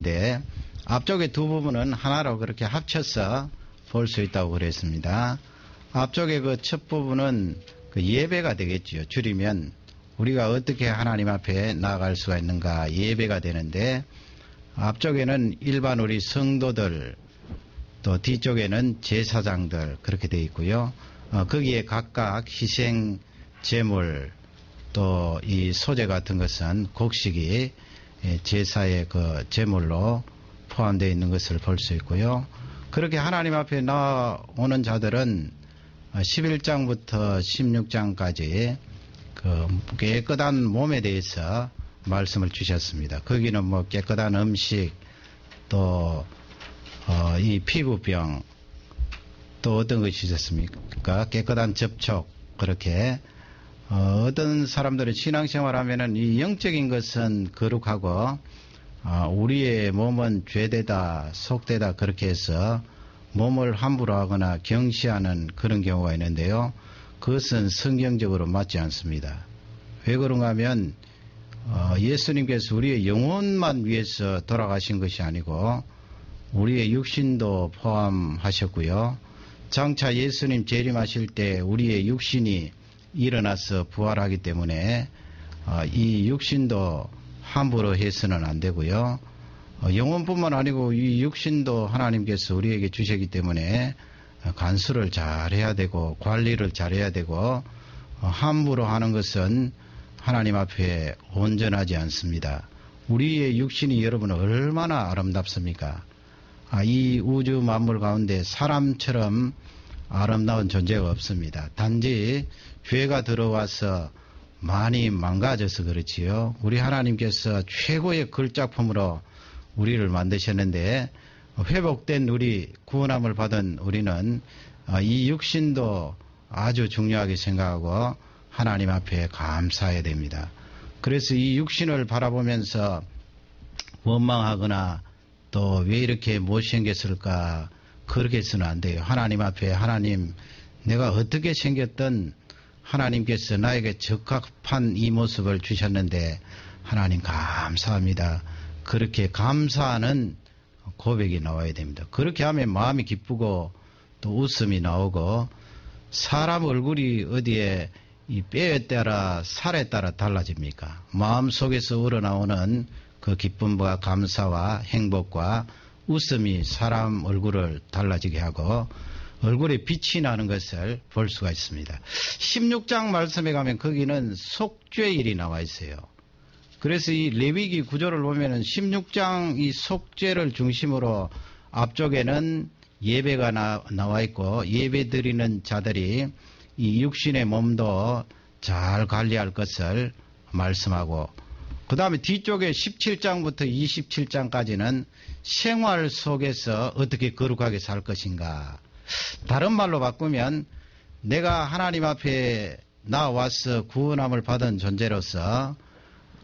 네, 앞쪽의 두 부분은 하나로 그렇게 합쳐서 볼 수 있다고 그랬습니다. 앞쪽의 그 첫 부분은 그 예배가 되겠지요. 줄이면 우리가 어떻게 하나님 앞에 나아갈 수가 있는가 예배가 되는데, 앞쪽에는 일반 우리 성도들, 또 뒤쪽에는 제사장들 그렇게 되어 있고요. 거기에 각각 희생 제물, 또 이 소재 같은 것은 곡식이 제사의 그 제물로 포함되어 있는 것을 볼 수 있고요. 그렇게 하나님 앞에 나오는 자들은 11장부터 16장까지 그 깨끗한 몸에 대해서 말씀을 주셨습니다. 거기는 뭐 깨끗한 음식, 또 이 피부병, 또 어떤 것이 있었습니까? 깨끗한 접촉, 그렇게 어떤 사람들은 신앙생활 하면은 이 영적인 것은 거룩하고 우리의 몸은 죄되다, 속되다 그렇게 해서 몸을 함부로 하거나 경시하는 그런 경우가 있는데요. 그것은 성경적으로 맞지 않습니다. 왜 그런가 하면 예수님께서 우리의 영혼만 위해서 돌아가신 것이 아니고 우리의 육신도 포함하셨고요. 장차 예수님 재림하실 때 우리의 육신이 일어나서 부활하기 때문에 이 육신도 함부로 해서는 안 되고요. 영혼뿐만 아니고 이 육신도 하나님께서 우리에게 주셨기 때문에 간수를 잘 해야 되고 관리를 잘 해야 되고 함부로 하는 것은 하나님 앞에 온전하지 않습니다. 우리의 육신이 여러분 얼마나 아름답습니까? 이 우주 만물 가운데 사람처럼 아름다운 존재가 없습니다. 단지 죄가 들어와서 많이 망가져서 그렇지요. 우리 하나님께서 최고의 걸작품으로 우리를 만드셨는데, 회복된 우리, 구원함을 받은 우리는 이 육신도 아주 중요하게 생각하고 하나님 앞에 감사해야 됩니다. 그래서 이 육신을 바라보면서 원망하거나 또 왜 이렇게 못생겼을까 그렇게 해서는 안 돼요. 하나님 앞에 하나님, 내가 어떻게 생겼든 하나님께서 나에게 적합한 이 모습을 주셨는데 하나님 감사합니다. 그렇게 감사하는 고백이 나와야 됩니다. 그렇게 하면 마음이 기쁘고 또 웃음이 나오고, 사람 얼굴이 어디에 이 뼈에 따라 살에 따라 달라집니까? 마음속에서 우러나오는 그 기쁨과 감사와 행복과 웃음이 사람 얼굴을 달라지게 하고 얼굴에 빛이 나는 것을 볼 수가 있습니다. 16장 말씀에 가면 거기는 속죄일이 나와 있어요. 그래서 이 레위기 구조를 보면은 16장 이 속죄를 중심으로 앞쪽에는 예배가 나와 있고, 예배 드리는 자들이 이 육신의 몸도 잘 관리할 것을 말씀하고, 그 다음에 뒤쪽에 17장부터 27장까지는 생활 속에서 어떻게 거룩하게 살 것인가. 다른 말로 바꾸면 내가 하나님 앞에 나와서 구원함을 받은 존재로서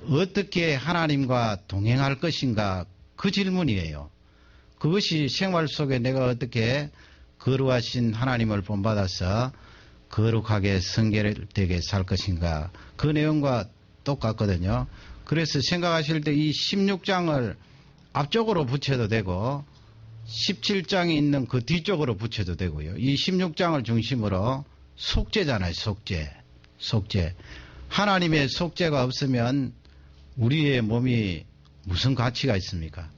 어떻게 하나님과 동행할 것인가, 그 질문이에요. 그것이 생활 속에 내가 어떻게 거룩하신 하나님을 본받아서 거룩하게 성결되게 살 것인가, 그 내용과 똑같거든요. 그래서 생각하실 때 이 16장을 앞쪽으로 붙여도 되고 17장이 있는 그 뒤쪽으로 붙여도 되고요. 이 16장을 중심으로 속죄잖아요. 속죄. 하나님의 속죄가 없으면 우리의 몸이 무슨 가치가 있습니까?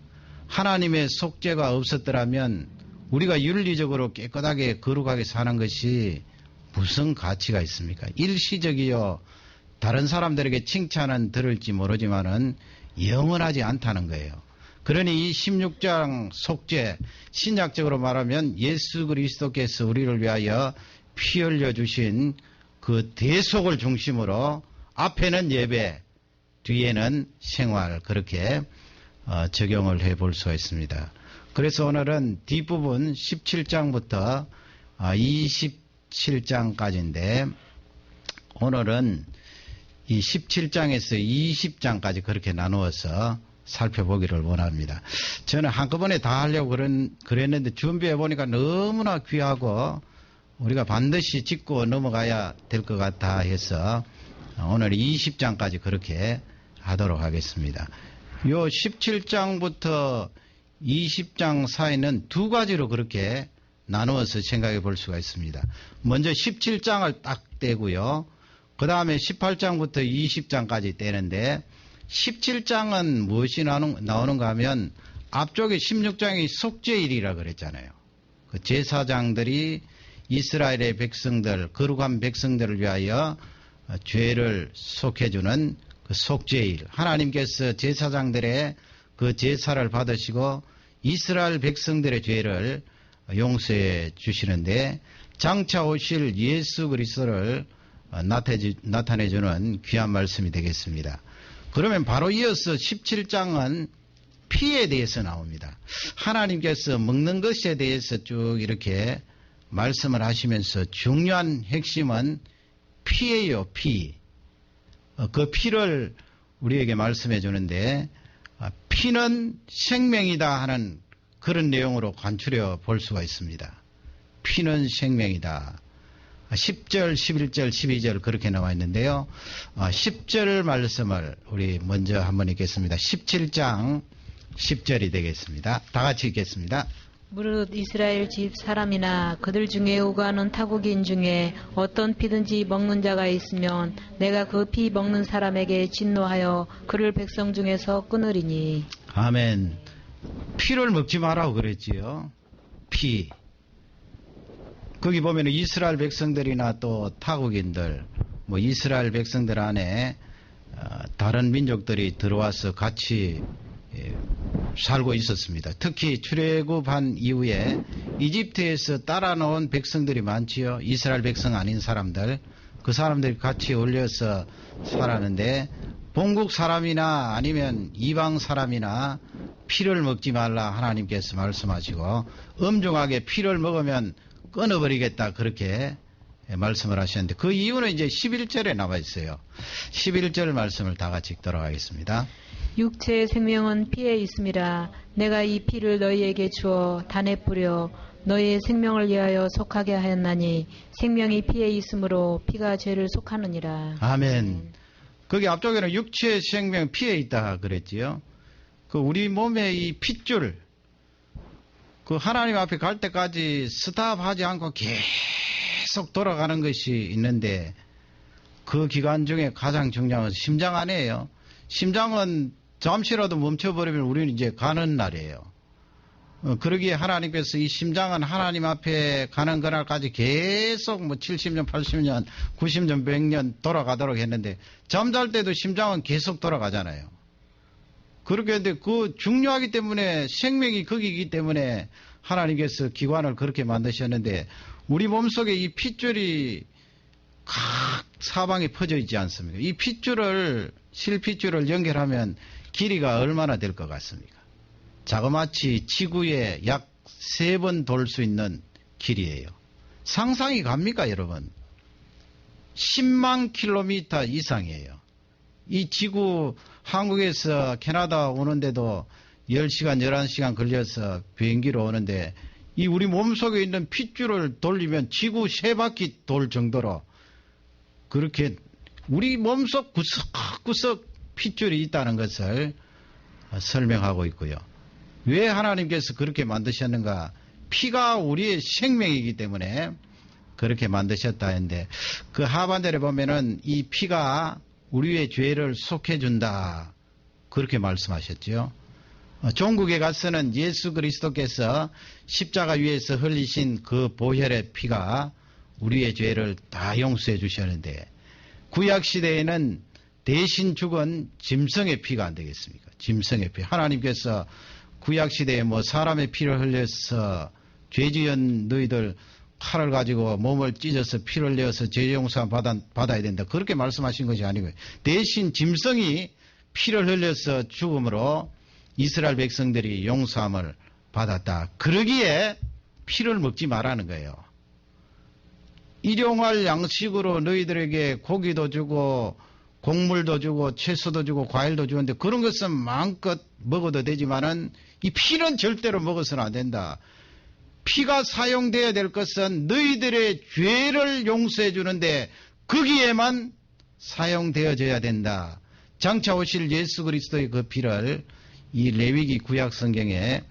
하나님의 속죄가 없었더라면 우리가 윤리적으로 깨끗하게 거룩하게 사는 것이 무슨 가치가 있습니까? 일시적이요. 다른 사람들에게 칭찬은 들을지 모르지만은 영원하지 않다는 거예요. 그러니 이 16장 속죄, 신약적으로 말하면 예수 그리스도께서 우리를 위하여 피 흘려 주신 그 대속을 중심으로 앞에는 예배, 뒤에는 생활, 그렇게 적용을 해볼 수가 있습니다. 그래서 오늘은 뒷부분 17장부터 27장까지인데, 오늘은 이 17장에서 20장까지 그렇게 나누어서 살펴보기를 원합니다. 저는 한꺼번에 다 하려고 그랬는데 준비해 보니까 너무나 귀하고 우리가 반드시 짚고 넘어가야 될 것 같아 해서 오늘 20장까지 그렇게 하도록 하겠습니다. 요 17장부터 20장 사이는 두 가지로 그렇게 나누어서 생각해 볼 수가 있습니다. 먼저 17장을 딱 떼고요. 그 다음에 18장부터 20장까지 떼는데 17장은 무엇이 나오는가 하면 앞쪽에 16장이 속죄일이라 그랬잖아요. 그 제사장들이 이스라엘의 백성들, 거룩한 백성들을 위하여 죄를 속해주는 그 속죄일. 하나님께서 제사장들의 그 제사를 받으시고 이스라엘 백성들의 죄를 용서해 주시는데 장차 오실 예수 그리스도를 나타내주는 귀한 말씀이 되겠습니다. 그러면 바로 이어서 17장은 피에 대해서 나옵니다. 하나님께서 먹는 것에 대해서 쭉 이렇게 말씀을 하시면서 중요한 핵심은 피예요, 피. 그 피를 우리에게 말씀해 주는데 피는 생명이다 하는 그런 내용으로 관출해 볼 수가 있습니다. 피는 생명이다. 10절, 11절, 12절 그렇게 나와 있는데요. 10절 말씀을 우리 먼저 한번 읽겠습니다. 17장 10절이 되겠습니다. 다 같이 읽겠습니다. 무릇 이스라엘 집 사람이나 그들 중에 오가는 타국인 중에 어떤 피든지 먹는 자가 있으면 내가 그 피 먹는 사람에게 진노하여 그를 백성 중에서 끊으리니. 아멘. 피를 먹지 마라고 그랬지요. 피. 거기 보면 이스라엘 백성들이나 또 타국인들, 뭐 이스라엘 백성들 안에 다른 민족들이 들어와서 같이 살고 있었습니다. 특히 출애굽한 이후에 이집트에서 따라 나온 백성들이 많지요. 이스라엘 백성 아닌 사람들, 그 사람들이 같이 어울려서 살았는데 본국 사람이나 아니면 이방 사람이나 피를 먹지 말라 하나님께서 말씀하시고 엄중하게 피를 먹으면 끊어버리겠다 그렇게 말씀을 하셨는데 그 이유는 이제 11절에 나와 있어요. 11절 말씀을 다 같이 읽도록 하겠습니다. 육체의 생명은 피에 있음이라 내가 이 피를 너희에게 주어 단에 뿌려 너희의 생명을 위하여 속하게 하였나니 생명이 피에 있으므로 피가 죄를 속하느니라. 아멘. 거기 앞쪽에는 육체의 생명 피에 있다 그랬지요. 그 우리 몸의 이 핏줄 그 하나님 앞에 갈 때까지 스탑하지 않고 계속 돌아가는 것이 있는데 그 기간 중에 가장 중요한 것은 심장 안에요. 심장은 잠시라도 멈춰버리면 우리는 이제 가는 날이에요. 그러기에 하나님께서 이 심장은 하나님 앞에 가는 그날까지 계속 뭐 70년, 80년, 90년, 100년 돌아가도록 했는데 잠잘 때도 심장은 계속 돌아가잖아요. 그렇게 했는데 그 중요하기 때문에 생명이 거기이기 때문에 하나님께서 기관을 그렇게 만드셨는데 우리 몸속에 이 핏줄이 각 사방에 퍼져 있지 않습니까? 이 핏줄을 실핏줄을 연결하면 길이가 얼마나 될 것 같습니까? 자그마치 지구에 약 3번 돌 수 있는 길이에요. 상상이 갑니까 여러분? 10만 킬로미터 이상이에요. 이 지구 한국에서 캐나다 오는데도 10시간 11시간 걸려서 비행기로 오는데 이 우리 몸속에 있는 핏줄을 돌리면 지구 3바퀴 돌 정도로 그렇게 우리 몸속 구석구석 핏줄이 있다는 것을 설명하고 있고요. 왜 하나님께서 그렇게 만드셨는가? 피가 우리의 생명이기 때문에 그렇게 만드셨다 했는데 그 하반절에 보면은 이 피가 우리의 죄를 속해준다 그렇게 말씀하셨죠. 종국에 가서는 예수 그리스도께서 십자가 위에서 흘리신 그 보혈의 피가 우리의 죄를 다 용서해 주셨는데 구약시대에는 대신 죽은 짐승의 피가 안 되겠습니까? 짐승의 피. 하나님께서 구약시대에 뭐 사람의 피를 흘려서 죄 지은 너희들 칼을 가지고 몸을 찢어서 피를 흘려서 죄 용서 받아야 된다. 그렇게 말씀하신 것이 아니고요. 대신 짐승이 피를 흘려서 죽음으로 이스라엘 백성들이 용서함을 받았다. 그러기에 피를 먹지 말라는 거예요. 일용할 양식으로 너희들에게 고기도 주고 곡물도 주고 채소도 주고 과일도 주는데 그런 것은 마음껏 먹어도 되지만은 이 피는 절대로 먹어서는 안 된다. 피가 사용되어야 될 것은 너희들의 죄를 용서해 주는데 거기에만 사용되어져야 된다. 장차 오실 예수 그리스도의 그 피를 이 레위기 구약 성경에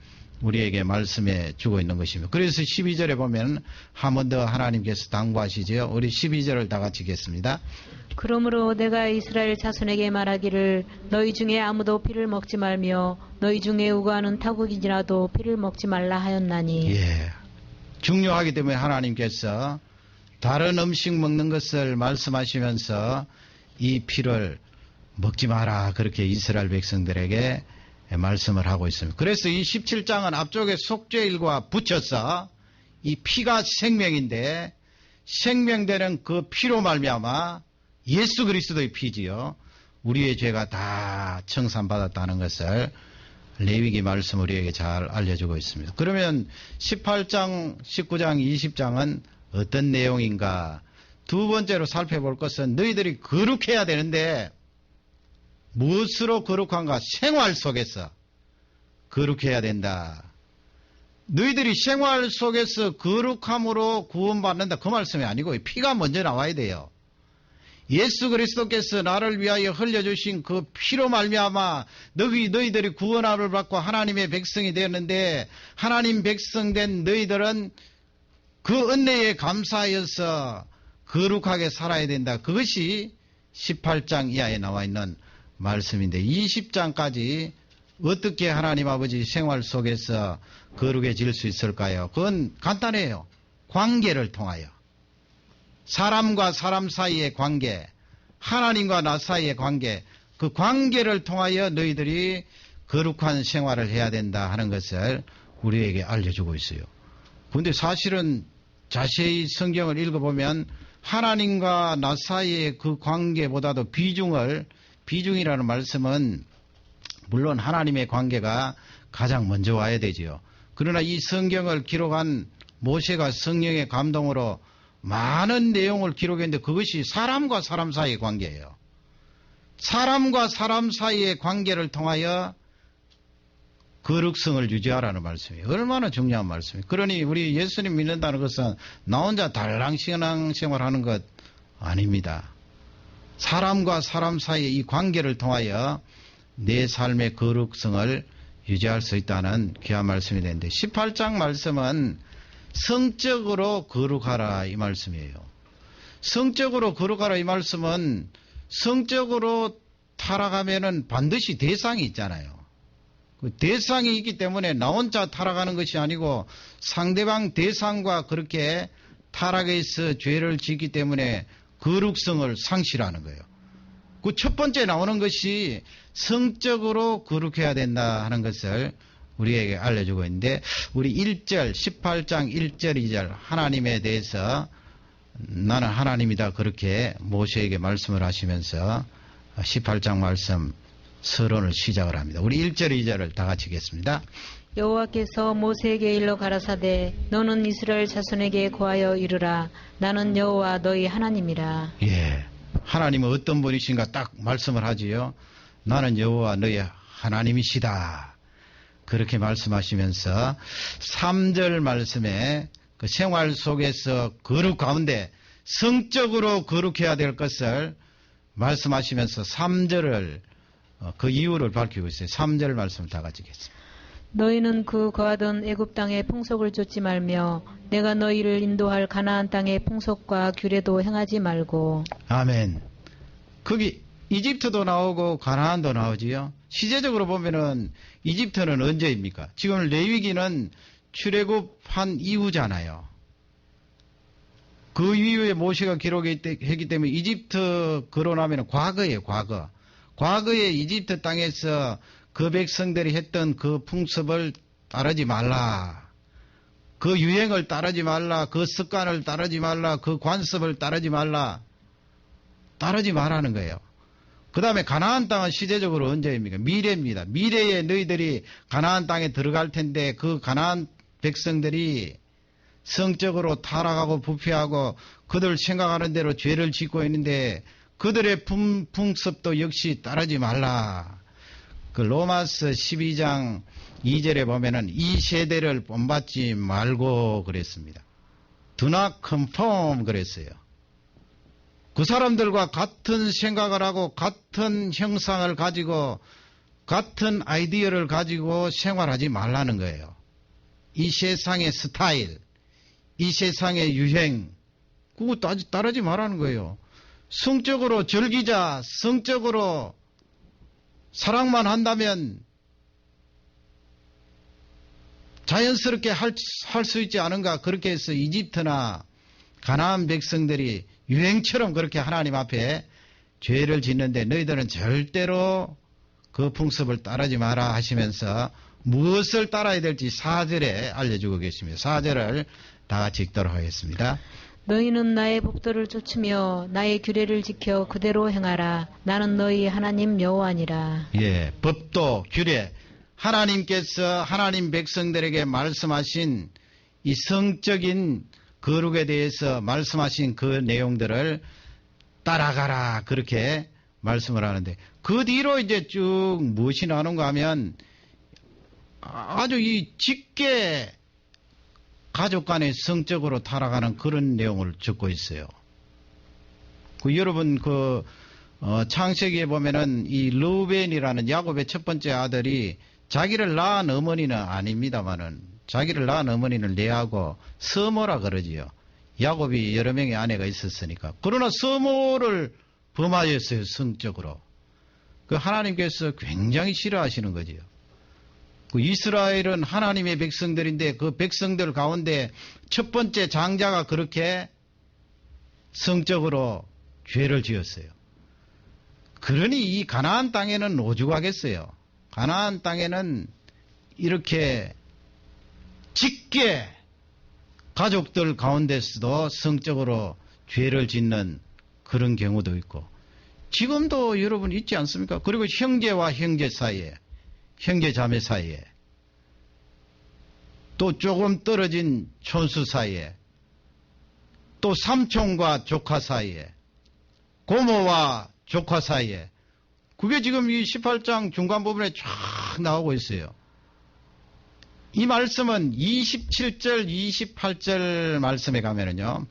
우리에게 말씀해 주고 있는 것입니다. 그래서 12절에 보면 한 번 더 하나님께서 당부하시죠. 우리 12절을 다 같이 읽겠습니다. 그러므로 내가 이스라엘 자손에게 말하기를 너희 중에 아무도 피를 먹지 말며 너희 중에 우고하는 타국이지라도 피를 먹지 말라 하였나니. 예, 중요하기 때문에 하나님께서 다른 음식 먹는 것을 말씀하시면서 이 피를 먹지 마라 그렇게 이스라엘 백성들에게 말씀을 하고 있습니다. 그래서 이 17장은 앞쪽에 속죄일과 붙여서 이 피가 생명인데 생명되는 그 피로 말미암아 예수 그리스도의 피지요. 우리의 죄가 다 청산받았다는 것을 레위기 말씀 우리에게 잘 알려주고 있습니다. 그러면 18장, 19장, 20장은 어떤 내용인가? 두 번째로 살펴볼 것은 너희들이 거룩해야 되는데 무엇으로 거룩한가? 생활 속에서 거룩해야 된다. 너희들이 생활 속에서 거룩함으로 구원받는다. 그 말씀이 아니고 피가 먼저 나와야 돼요. 예수 그리스도께서 나를 위하여 흘려주신 그 피로 말미암아 너희들이 구원함을 받고 하나님의 백성이 되었는데 하나님 백성 된 너희들은 그 은혜에 감사하여서 거룩하게 살아야 된다. 그것이 18장 이하에 나와 있는 말씀인데 20장까지 어떻게 하나님 아버지 생활 속에서 거룩해질 수 있을까요? 그건 간단해요. 관계를 통하여. 사람과 사람 사이의 관계, 하나님과 나 사이의 관계, 그 관계를 통하여 너희들이 거룩한 생활을 해야 된다 하는 것을 우리에게 알려주고 있어요. 그런데 사실은 자세히 성경을 읽어보면 하나님과 나 사이의 그 관계보다도 비중이라는 말씀은 물론 하나님의 관계가 가장 먼저 와야 되지요. 그러나 이 성경을 기록한 모세가 성령의 감동으로 많은 내용을 기록했는데 그것이 사람과 사람 사이의 관계예요. 사람과 사람 사이의 관계를 통하여 거룩성을 유지하라는 말씀이에요. 얼마나 중요한 말씀이에요. 그러니 우리 예수님 믿는다는 것은 나 혼자 달랑신앙 생활하는 것 아닙니다. 사람과 사람 사이의 이 관계를 통하여 내 삶의 거룩성을 유지할 수 있다는 귀한 말씀이 되는데 18장 말씀은 성적으로 거룩하라 이 말씀이에요. 성적으로 거룩하라 이 말씀은 성적으로 타락하면은 반드시 대상이 있잖아요. 그 대상이 있기 때문에 나 혼자 타락하는 것이 아니고 상대방 대상과 그렇게 타락해서 죄를 짓기 때문에 거룩성을 상실하는 거예요. 그 첫 번째 나오는 것이 성적으로 거룩해야 된다 하는 것을 우리에게 알려주고 있는데 우리 1절 18장 1절 2절 하나님에 대해서 나는 하나님이다 그렇게 모세에게 말씀을 하시면서 18장 말씀 서론을 시작을 합니다. 우리 1절 2절을 다 같이 읽겠습니다. 여호와께서 모세에게 일러 가라사대 너는 이스라엘 자손에게 고하여 이르라 나는 여호와 너희 하나님이라. 예, 하나님은 어떤 분이신가 딱 말씀을 하지요. 나는 여호와 너희 하나님이시다. 그렇게 말씀하시면서 3절 말씀에 그 생활 속에서 거룩 가운데 성적으로 거룩해야 될 것을 말씀하시면서 3절을 그 이유를 밝히고 있어요. 3절 말씀을 다 같이 읽겠습니다. 너희는 그 거하던 애굽 땅의 풍속을 좇지 말며 내가 너희를 인도할 가나안 땅의 풍속과 규례도 행하지 말고. 아멘. 거기 이집트도 나오고 가나안도 나오지요. 시제적으로 보면은 이집트는 언제입니까? 지금 레위기는 출애굽한 이후잖아요. 그 이후에 모세가 기록했기 때문에 이집트 거론하면 과거예요. 과거에 이집트 땅에서 그 백성들이 했던 그 풍습을 따르지 말라. 그 유행을 따르지 말라. 그 습관을 따르지 말라. 그 관습을 따르지 말라. 따르지 말라는 거예요. 그 다음에 가나안 땅은 시대적으로 언제입니까? 미래입니다. 미래에 너희들이 가나안 땅에 들어갈 텐데 그 가나안 백성들이 성적으로 타락하고 부패하고 그들 생각하는 대로 죄를 짓고 있는데 그들의 풍습도 역시 따르지 말라. 그 로마서 12장 2절에 보면은 이 세대를 본받지 말고 그랬습니다. Do not conform 그랬어요. 그 사람들과 같은 생각을 하고 같은 형상을 가지고 같은 아이디어를 가지고 생활하지 말라는 거예요. 이 세상의 스타일, 이 세상의 유행, 그거 따르지 말라는 거예요. 성적으로 즐기자, 성적으로 사랑만 한다면 자연스럽게 할 수 있지 않은가. 그렇게 해서 이집트나 가나안 백성들이 유행처럼 그렇게 하나님 앞에 죄를 짓는데 너희들은 절대로 그 풍습을 따르지 마라 하시면서 무엇을 따라야 될지 4절에 알려주고 계십니다. 4절을 다 같이 읽도록 하겠습니다. 너희는 나의 법도를 쫓으며 나의 규례를 지켜 그대로 행하라. 나는 너희 하나님 여호와니라. 예, 법도, 규례. 하나님께서 하나님 백성들에게 말씀하신 이 성적인 거룩에 대해서 말씀하신 그 내용들을 따라가라. 그렇게 말씀을 하는데 그 뒤로 이제 쭉 무엇이 나오는가 하면 아주 이 짙게 가족 간의 성적으로 타락하는 그런 내용을 적고 있어요. 여러분 창세기에 보면은 이 르우벤이라는 야곱의 첫 번째 아들이 자기를 낳은 어머니는 아닙니다만은 자기를 낳은 어머니는 레아고 서모라 그러지요. 야곱이 여러 명의 아내가 있었으니까. 그러나 서모를 범하였어요. 성적으로. 하나님께서 굉장히 싫어하시는 거지요. 이스라엘은 하나님의 백성들인데 그 백성들 가운데 첫 번째 장자가 그렇게 성적으로 죄를 지었어요. 그러니 이 가나안 땅에는 오죽하겠어요. 가나안 땅에는 이렇게 짙게 가족들 가운데서도 성적으로 죄를 짓는 그런 경우도 있고 지금도 여러분 있지 않습니까? 그리고 형제와 형제 사이에 형제 자매 사이에 또 조금 떨어진 촌수 사이에 또 삼촌과 조카 사이에 고모와 조카 사이에 그게 지금 이 18장 중간 부분에 쫙 나오고 있어요. 이 말씀은 27절 28절 말씀에 가면은요.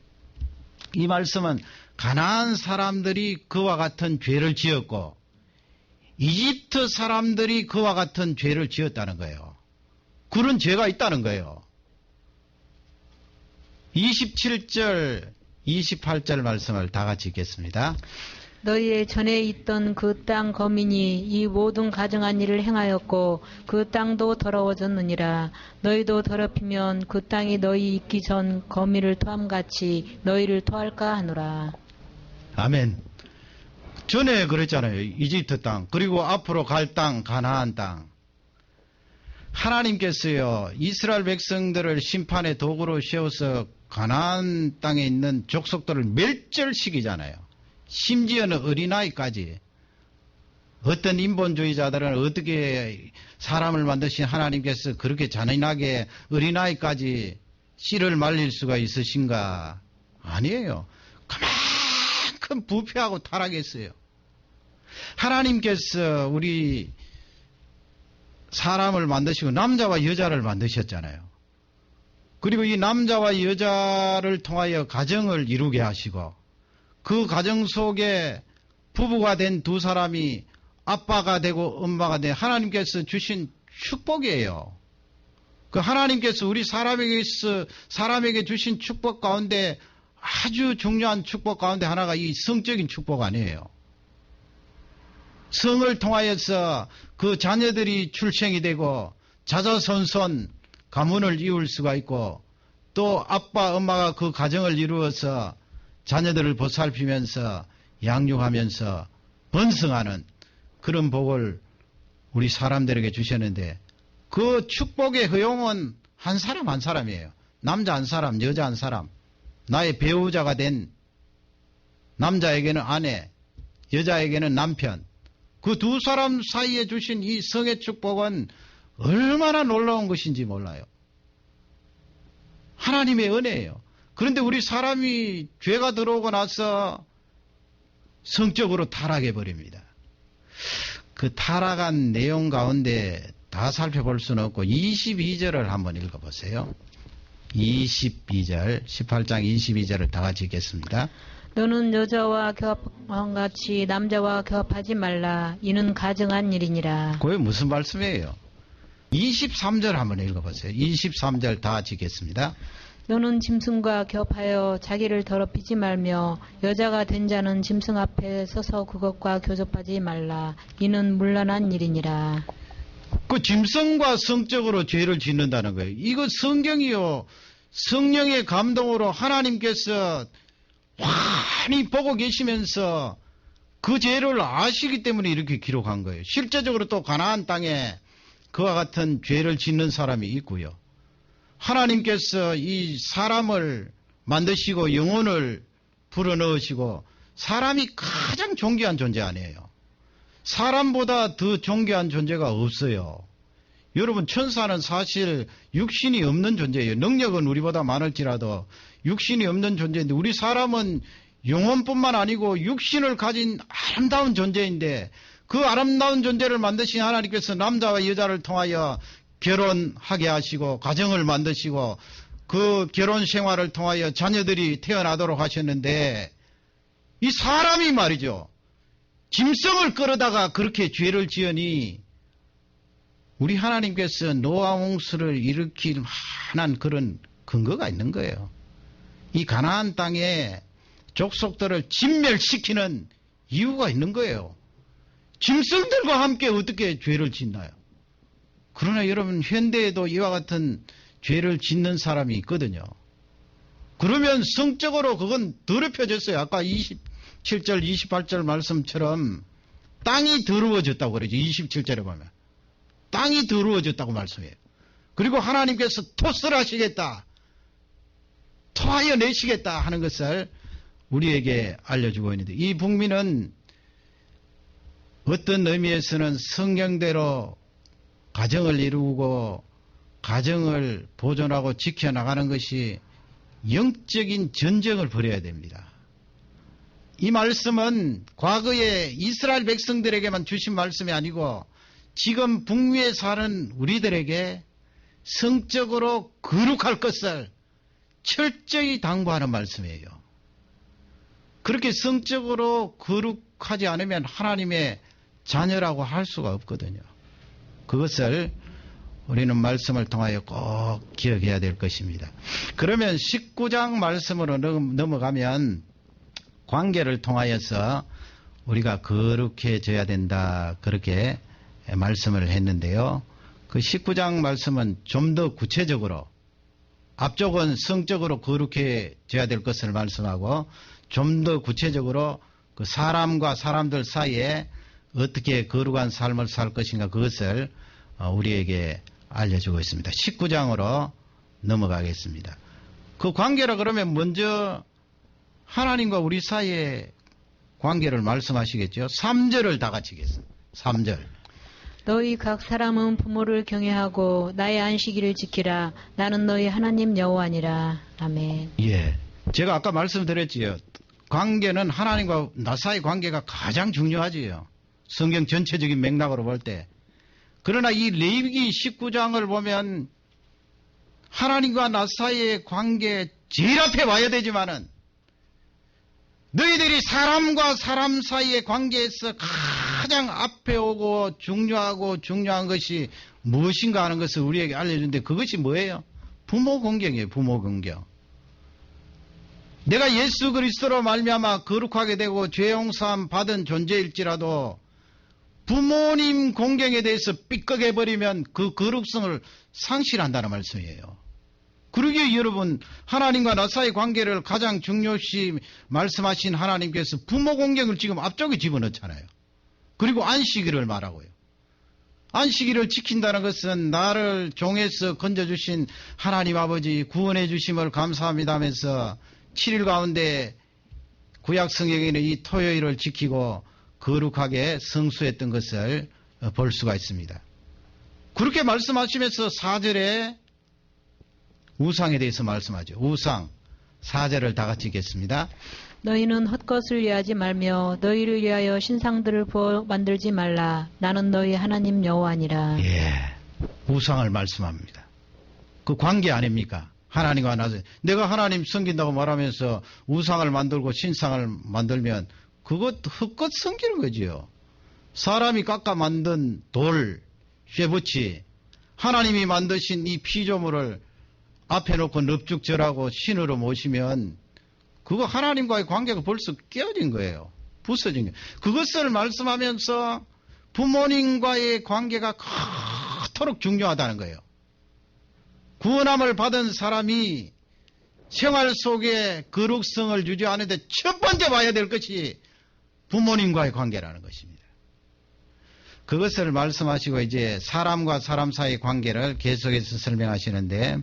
이 말씀은 가나안 사람들이 그와 같은 죄를 지었고 이집트 사람들이 그와 같은 죄를 지었다는 거예요. 그런 죄가 있다는 거예요. 27절 28절 말씀을 다 같이 읽겠습니다. 너희의 전에 있던 그 땅 거민이 이 모든 가증한 일을 행하였고 그 땅도 더러워졌느니라. 너희도 더럽히면 그 땅이 너희 있기 전 거민을 토함같이 너희를 토할까 하노라. 아멘. 전에 그랬잖아요. 이집트 땅 그리고 앞으로 갈 땅 가나안 땅. 하나님께서요 이스라엘 백성들을 심판의 도구로 세워서 가나안 땅에 있는 족속들을 멸절시키잖아요. 심지어는 어린아이까지. 어떤 인본주의자들은 어떻게 사람을 만드신 하나님께서 그렇게 잔인하게 어린아이까지 씨를 말릴 수가 있으신가? 아니에요. 그만큼 부패하고 타락했어요. 하나님께서 우리 사람을 만드시고 남자와 여자를 만드셨잖아요. 그리고 이 남자와 여자를 통하여 가정을 이루게 하시고 그 가정 속에 부부가 된 두 사람이 아빠가 되고 엄마가 된 하나님께서 주신 축복이에요. 그 하나님께서 우리 사람에게 주신 축복 가운데 아주 중요한 축복 가운데 하나가 이 성적인 축복 아니에요. 성을 통하여서 그 자녀들이 출생이 되고 자자손손 가문을 이룰 수가 있고 또 아빠 엄마가 그 가정을 이루어서 자녀들을 보살피면서 양육하면서 번성하는 그런 복을 우리 사람들에게 주셨는데 그 축복의 허용은 한 사람 한 사람이에요. 남자 한 사람, 여자 한 사람. 나의 배우자가 된 남자에게는 아내, 여자에게는 남편. 그 두 사람 사이에 주신 이 성의 축복은 얼마나 놀라운 것인지 몰라요. 하나님의 은혜예요. 그런데 우리 사람이 죄가 들어오고 나서 성적으로 타락해 버립니다. 그 타락한 내용 가운데 다 살펴볼 수는 없고 22절을 한번 읽어보세요. 22절, 18장 22절을 다 같이 읽겠습니다. 너는 여자와 같이 남자와 교합하지 말라. 이는 가증한 일이니라. 그게 무슨 말씀이에요? 23절 한번 읽어보세요. 23절 다 지겠습니다. 너는 짐승과 교합하여 자기를 더럽히지 말며 여자가 된 자는 짐승 앞에 서서 그것과 교접하지 말라. 이는 문란한 일이니라. 그 짐승과 성적으로 죄를 짓는다는 거예요. 이거 성경이요. 성령의 감동으로 하나님께서 환히 보고 계시면서 그 죄를 아시기 때문에 이렇게 기록한 거예요. 실제적으로 또 가나안 땅에 그와 같은 죄를 짓는 사람이 있고요. 하나님께서 이 사람을 만드시고 영혼을 불어넣으시고 사람이 가장 존귀한 존재 아니에요. 사람보다 더 존귀한 존재가 없어요. 여러분, 천사는 사실 육신이 없는 존재예요. 능력은 우리보다 많을지라도 육신이 없는 존재인데, 우리 사람은 영혼뿐만 아니고 육신을 가진 아름다운 존재인데, 그 아름다운 존재를 만드신 하나님께서 남자와 여자를 통하여 결혼하게 하시고 가정을 만드시고 그 결혼 생활을 통하여 자녀들이 태어나도록 하셨는데, 이 사람이 말이죠, 짐승을 끌어다가 그렇게 죄를 지으니 우리 하나님께서 노아 홍수를 일으킬 만한 그런 근거가 있는 거예요. 이 가나안 땅에 족속들을 진멸시키는 이유가 있는 거예요. 짐승들과 함께 어떻게 죄를 짓나요? 그러나 여러분, 현대에도 이와 같은 죄를 짓는 사람이 있거든요. 그러면 성적으로 그건 더럽혀졌어요. 아까 27절 28절 말씀처럼 땅이 더러워졌다고 그러죠. 27절에 보면 땅이 더러워졌다고 말씀해요. 그리고 하나님께서 토설하시겠다, 토하여 내시겠다 하는 것을 우리에게 알려주고 있는데, 이 북미는 어떤 의미에서는 성경대로 가정을 이루고 가정을 보존하고 지켜나가는 것이 영적인 전쟁을 벌여야 됩니다. 이 말씀은 과거에 이스라엘 백성들에게만 주신 말씀이 아니고 지금 북미에 사는 우리들에게 성적으로 거룩할 것을 철저히 당부하는 말씀이에요. 그렇게 성적으로 거룩하지 않으면 하나님의 자녀라고 할 수가 없거든요. 그것을 우리는 말씀을 통하여 꼭 기억해야 될 것입니다. 그러면 19장 말씀으로 넘어가면 관계를 통하여서 우리가 거룩해져야 된다, 그렇게 말씀을 했는데요. 그 19장 말씀은 좀 더 구체적으로, 앞쪽은 성적으로 거룩해져야 될 것을 말씀하고 좀 더 구체적으로 그 사람과 사람들 사이에 어떻게 거룩한 삶을 살 것인가, 그것을 우리에게 알려주고 있습니다. 19장으로 넘어가겠습니다. 그 관계라 그러면 먼저 하나님과 우리 사이의 관계를 말씀하시겠죠. 3절을 다 같이 읽겠습니다. 3절. 너희 각 사람은 부모를 경외하고 나의 안식일을 지키라. 나는 너희 하나님 여호와니라. 아멘. 예, 제가 아까 말씀드렸지요. 관계는 하나님과 나 사이 관계가 가장 중요하지요. 성경 전체적인 맥락으로 볼 때. 그러나 이 레위기 19장을 보면 하나님과 나 사이의 관계 제일 앞에 와야 되지만은, 너희들이 사람과 사람 사이의 관계에서 가장 앞에 오고 중요한 것이 무엇인가 하는 것을 우리에게 알려주는데, 그것이 뭐예요? 부모 공경이에요. 부모 공경. 내가 예수 그리스도로 말미암아 거룩하게 되고 죄 용서함 받은 존재일지라도 부모님 공경에 대해서 삐걱해버리면 그 거룩성을 상실한다는 말씀이에요. 그러기에 여러분, 하나님과 나 사이의 관계를 가장 중요시 말씀하신 하나님께서 부모 공경을 지금 앞쪽에 집어넣잖아요. 그리고 안식일을 말하고요. 안식일을 지킨다는 것은 나를 종에서 건져주신 하나님 아버지 구원해 주심을 감사합니다 하면서 7일 가운데 구약 성경에는 이 토요일을 지키고 거룩하게 성수했던 것을 볼 수가 있습니다. 그렇게 말씀하시면서 4절에 우상에 대해서 말씀하죠. 우상 4절을 다 같이 읽겠습니다. 너희는 헛것을 위하지 말며 너희를 위하여 신상들을 만들지 말라. 나는 너희 하나님 여호와니라. 예, 우상을 말씀합니다. 그 관계 아닙니까? 하나님과 나서 내가 하나님 섬긴다고 말하면서 우상을 만들고 신상을 만들면 그것 헛것 섬기는 거지요. 사람이 깎아 만든 돌, 쇠붙이 하나님이 만드신 이 피조물을 앞에 놓고 넙죽절하고 신으로 모시면 그거 하나님과의 관계가 벌써 깨어진 거예요. 부서진 거예요. 그것을 말씀하면서 부모님과의 관계가 그토록 중요하다는 거예요. 구원함을 받은 사람이 생활 속에 거룩성을 유지하는데 첫 번째 봐야 될 것이 부모님과의 관계라는 것입니다. 그것을 말씀하시고 이제 사람과 사람 사이의 관계를 계속해서 설명하시는데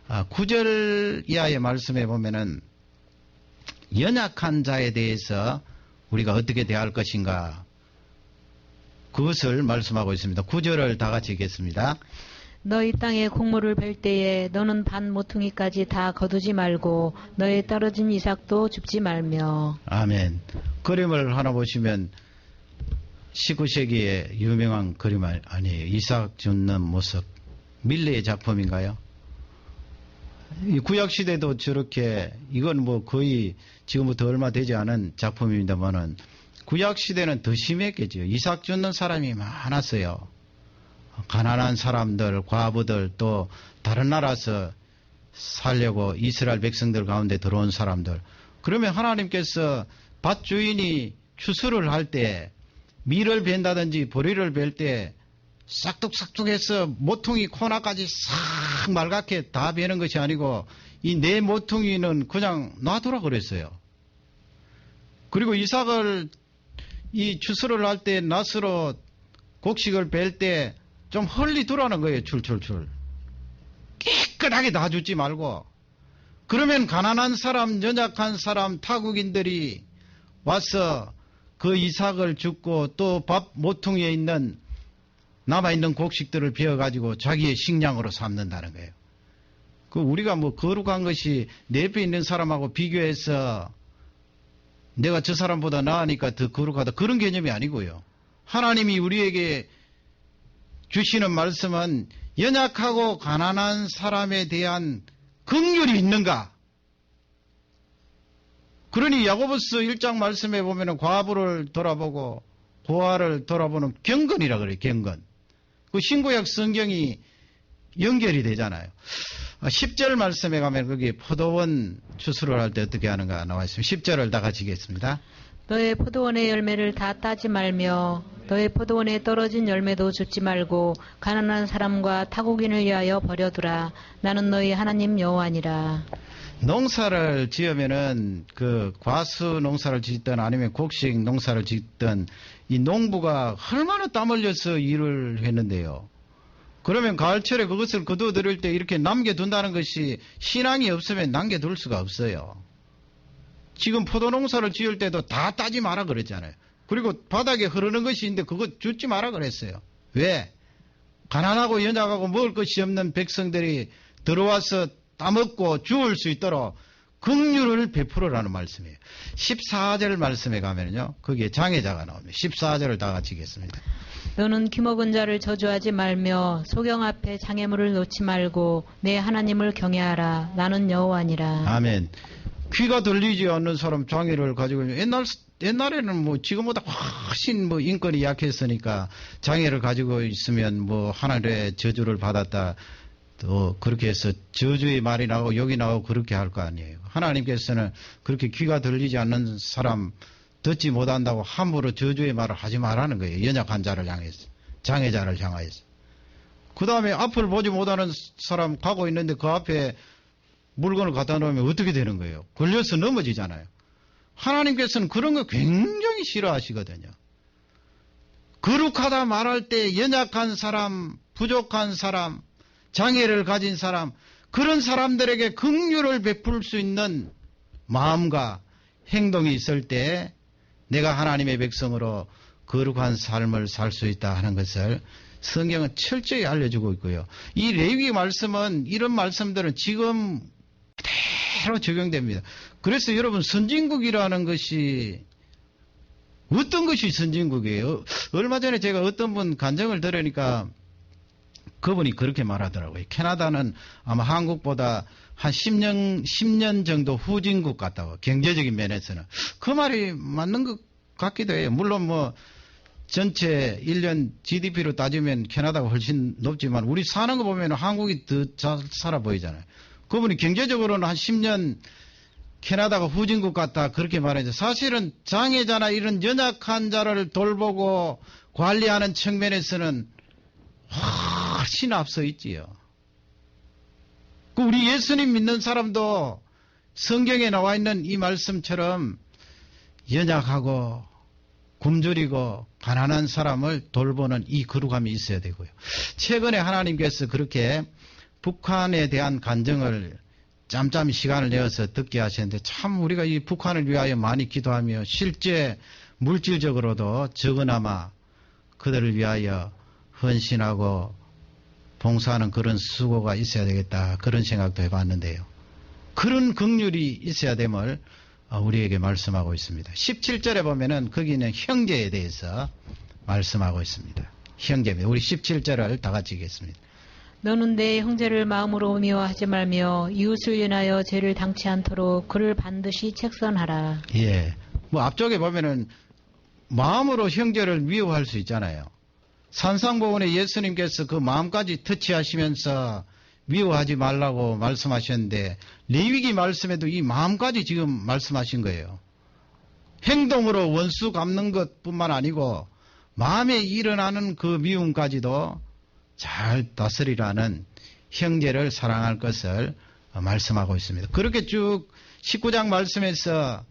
9절 이하의 말씀에 보면은 연약한 자에 대해서 우리가 어떻게 대할 것인가 그것을 말씀하고 있습니다. 9절을 다 같이 읽겠습니다. 너희 땅에 곡물을 벨 때에 너는 반 모퉁이까지 다 거두지 말고 너의 떨어진 이삭도 줍지 말며. 아멘. 그림을 하나 보시면 19세기의 유명한 그림 아니에요. 이삭 줍는 모습. 밀레의 작품인가요? 이 구약시대도 저렇게 이건 뭐 거의 지금부터 얼마 되지 않은 작품입니다만은 구약시대는 더 심했겠죠. 이삭 줍는 사람이 많았어요. 가난한 사람들, 과부들, 또 다른 나라에서 살려고 이스라엘 백성들 가운데 들어온 사람들. 그러면 하나님께서 밭 주인이 추수를 할 때 밀을 벤다든지 보리를 벨 때 싹둑싹둑해서 모퉁이 코나까지 싹 말갛게 다 베는 것이 아니고 이 내 모퉁이는 그냥 놔두라 그랬어요. 그리고 이삭을 이 추수를 할 때 낫으로 곡식을 벨 때 좀 헐리 두라는 거예요. 줄줄줄. 깨끗하게 다 줍지 말고. 그러면 가난한 사람, 연약한 사람, 타국인들이 와서 그 이삭을 줍고 또 밥 모퉁이에 있는 남아있는 곡식들을 베어가지고 자기의 식량으로 삼는다는 거예요. 그 우리가 뭐 거룩한 것이 내 옆에 있는 사람하고 비교해서 내가 저 사람보다 나으니까 더 거룩하다. 그런 개념이 아니고요. 하나님이 우리에게 주시는 말씀은 연약하고 가난한 사람에 대한 긍휼이 있는가? 그러니 야고보서 1장 말씀에 보면 과부를 돌아보고 고아를 돌아보는 경건이라 그래요. 경건. 그 신구약 성경이 연결이 되잖아요. 10절 말씀에 가면 거기 포도원 추수를 할 때 어떻게 하는가 나와 있습니다. 10절을 다 같이 읽겠습니다. 너의 포도원의 열매를 다 따지 말며 너의 포도원에 떨어진 열매도 줍지 말고 가난한 사람과 타국인을 위하여 버려두라. 나는 너희 하나님 여호와니라. 농사를 지으면은 그 과수 농사를 짓든 아니면 곡식 농사를 짓든 이 농부가 얼마나 땀 흘려서 일을 했는데요. 그러면 가을철에 그것을 거두어들일 때 이렇게 남겨둔다는 것이 신앙이 없으면 남겨둘 수가 없어요. 지금 포도 농사를 지을 때도 다 따지 마라 그랬잖아요. 그리고 바닥에 흐르는 것이 있는데 그거 줍지 마라 그랬어요. 왜? 가난하고 연약하고 먹을 것이 없는 백성들이 들어와서 따먹고 죽을 수 있도록 긍휼을 베풀으라는 말씀이에요. 14절 말씀에 가면요. 거기에 장애자가 나옵니다. 14절을 다 같이 읽겠습니다. 너는 귀먹은 자를 저주하지 말며 소경 앞에 장애물을 놓지 말고 내 하나님을 경외하라. 나는 여호와니라. 아멘. 귀가 들리지 않는 사람 장애를 가지고 옛날에는 뭐 지금보다 훨씬 뭐 인권이 약했으니까 장애를 가지고 있으면 뭐 하나님의 저주를 받았다. 또 그렇게 해서 저주의 말이 나오고 욕이 나오고 그렇게 할 거 아니에요. 하나님께서는 그렇게 귀가 들리지 않는 사람 듣지 못한다고 함부로 저주의 말을 하지 말라는 거예요. 연약한 자를 향해서, 장애자를 향하여서. 그 다음에 앞을 보지 못하는 사람 가고 있는데 그 앞에 물건을 갖다 놓으면 어떻게 되는 거예요? 걸려서 넘어지잖아요. 하나님께서는 그런 거 굉장히 싫어하시거든요. 거룩하다 말할 때 연약한 사람, 부족한 사람, 장애를 가진 사람, 그런 사람들에게 긍휼을 베풀 수 있는 마음과 행동이 있을 때 내가 하나님의 백성으로 거룩한 삶을 살 수 있다 하는 것을 성경은 철저히 알려주고 있고요. 이 레위기 말씀은 이런 말씀들은 지금 그대로 적용됩니다. 그래서 여러분 선진국이라는 것이 어떤 것이 선진국이에요? 얼마 전에 제가 어떤 분 간증을 들으니까 그분이 그렇게 말하더라고요. 캐나다는 아마 한국보다 한 10년 정도 후진국 같다고, 경제적인 면에서는. 그 말이 맞는 것 같기도 해요. 물론 뭐 전체 1년 GDP로 따지면 캐나다가 훨씬 높지만 우리 사는 거 보면 한국이 더 잘 살아 보이잖아요. 그분이 경제적으로는 한 10년 캐나다가 후진국 같다 그렇게 말하죠. 사실은 장애자나 이런 연약한 자를 돌보고 관리하는 측면에서는 훨씬 앞서 있지요. 우리 예수님 믿는 사람도 성경에 나와 있는 이 말씀처럼 연약하고 굶주리고 가난한 사람을 돌보는 이 거룩함이 있어야 되고요. 최근에 하나님께서 그렇게 북한에 대한 간증을 짬짬이 시간을 내어서 듣게 하셨는데 참 우리가 이 북한을 위하여 많이 기도하며 실제 물질적으로도 적으나마 그들을 위하여 헌신하고 봉사하는 그런 수고가 있어야 되겠다 그런 생각도 해봤는데요. 그런 긍휼이 있어야 됨을 우리에게 말씀하고 있습니다. 17절에 보면은 거기는 형제에 대해서 말씀하고 있습니다. 형제, 우리 17절을 다 같이 읽겠습니다. 너는 내 형제를 마음으로 미워하지 말며 이웃을 인하여 죄를 당치 않도록 그를 반드시 책선하라. 예, 뭐 앞쪽에 보면은 마음으로 형제를 미워할 수 있잖아요. 산상보훈에 예수님께서 그 마음까지 터치하시면서 미워하지 말라고 말씀하셨는데 레위기 말씀에도 이 마음까지 지금 말씀하신 거예요. 행동으로 원수 갚는 것뿐만 아니고 마음에 일어나는 그 미움까지도 잘 다스리라는 형제를 사랑할 것을 말씀하고 있습니다. 그렇게 쭉 19장 말씀에서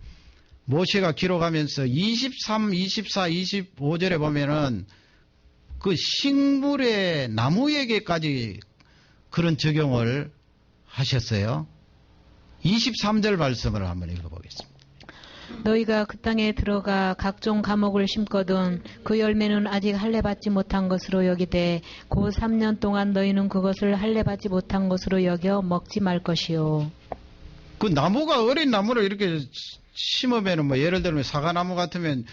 모세가 기록하면서 23, 24, 25절에 보면은 그 식물의 나무에게까지 그런 적용을 하셨어요. 23절 말씀을 한번 읽어보겠습니다. 너희가 그 땅에 들어가 각종 과목을 심거든 그 열매는 아직 할례 받지 못한 것으로 여기되 곧 3년 동안 너희는 그것을 할례 받지 못한 것으로 여겨 먹지 말 것이요. 그 나무가 어린 나무를 이렇게 심으면 뭐 예를 들면 사과나무 같으면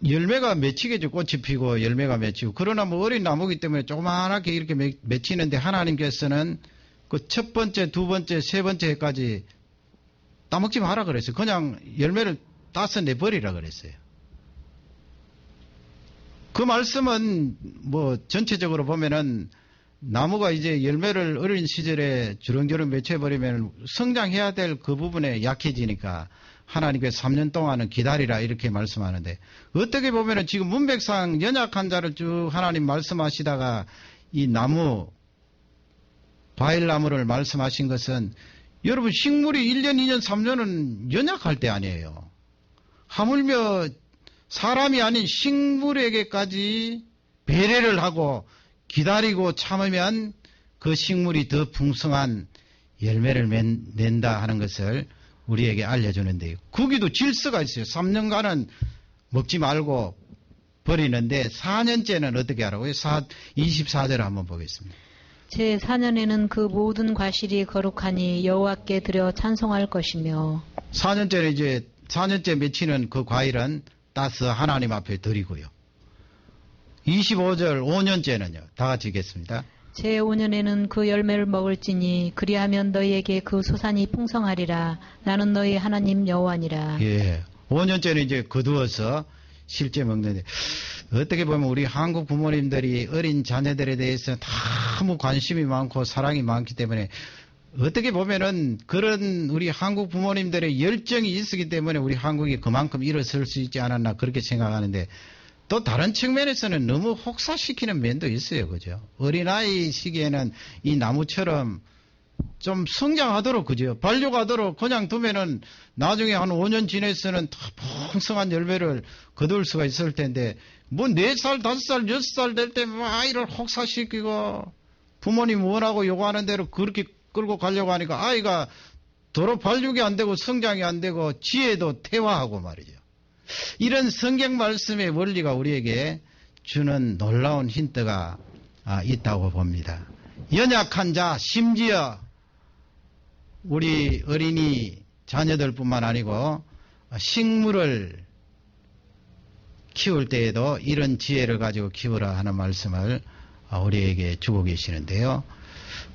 열매가 맺히겠죠. 꽃이 피고 열매가 맺히고. 그러나 뭐 어린 나무기 때문에 조그만하게 이렇게 맺히는데 하나님께서는 그 첫 번째, 두 번째, 세 번째 해까지 따먹지 마라 그랬어요. 그냥 열매를 따서 내버리라 그랬어요. 그 말씀은 뭐 전체적으로 보면은 나무가 이제 열매를 어린 시절에 주렁주렁 맺혀버리면 성장해야 될 그 부분에 약해지니까 하나님께서 3년 동안은 기다리라 이렇게 말씀하는데 어떻게 보면은 지금 문맥상 연약한 자를 쭉 하나님 말씀하시다가 이 나무 과일나무를 말씀하신 것은 여러분 식물이 1년, 2년, 3년은 연약할 때 아니에요. 하물며 사람이 아닌 식물에게까지 배려를 하고 기다리고 참으면 그 식물이 더 풍성한 열매를 낸다 하는 것을 우리에게 알려주는데요. 거기도 질서가 있어요. 3년간은 먹지 말고 버리는데 4년째는 어떻게 하라고요? 24절 한번 보겠습니다. 제 4년에는 그 모든 과실이 거룩하니 여호와께 드려 찬송할 것이며 4년째는 이제 4년째 맺히는 그 과일은 따서 하나님 앞에 드리고요. 25절 5년째는요. 다 같이 읽겠습니다. 제 5년에는 그 열매를 먹을지니 그리하면 너희에게 그 소산이 풍성하리라. 나는 너희 하나님 여호와니라. 예, 5년째는 이제 거두어서 실제 먹는데 어떻게 보면 우리 한국 부모님들이 어린 자녀들에 대해서 너무 관심이 많고 사랑이 많기 때문에 어떻게 보면은 그런 우리 한국 부모님들의 열정이 있었기 때문에 우리 한국이 그만큼 일어설 수 있지 않았나 그렇게 생각하는데 또 다른 측면에서는 너무 혹사시키는 면도 있어요. 그죠? 어린아이 시기에는 이 나무처럼 좀 성장하도록, 그죠? 발육하도록 그냥 두면은 나중에 한 5년 지내서는 더 풍성한 열매를 거둘 수가 있을 텐데, 뭐 4살, 5살, 6살 될 때 뭐 아이를 혹사시키고 부모님 원하고 요구하는 대로 그렇게 끌고 가려고 하니까 아이가 도로 발육이 안 되고 성장이 안 되고 지혜도 퇴화하고 말이죠. 이런 성경 말씀의 원리가 우리에게 주는 놀라운 힌트가 있다고 봅니다. 연약한 자, 심지어 우리 어린이 자녀들뿐만 아니고 식물을 키울 때에도 이런 지혜를 가지고 키우라 하는 말씀을 우리에게 주고 계시는데요.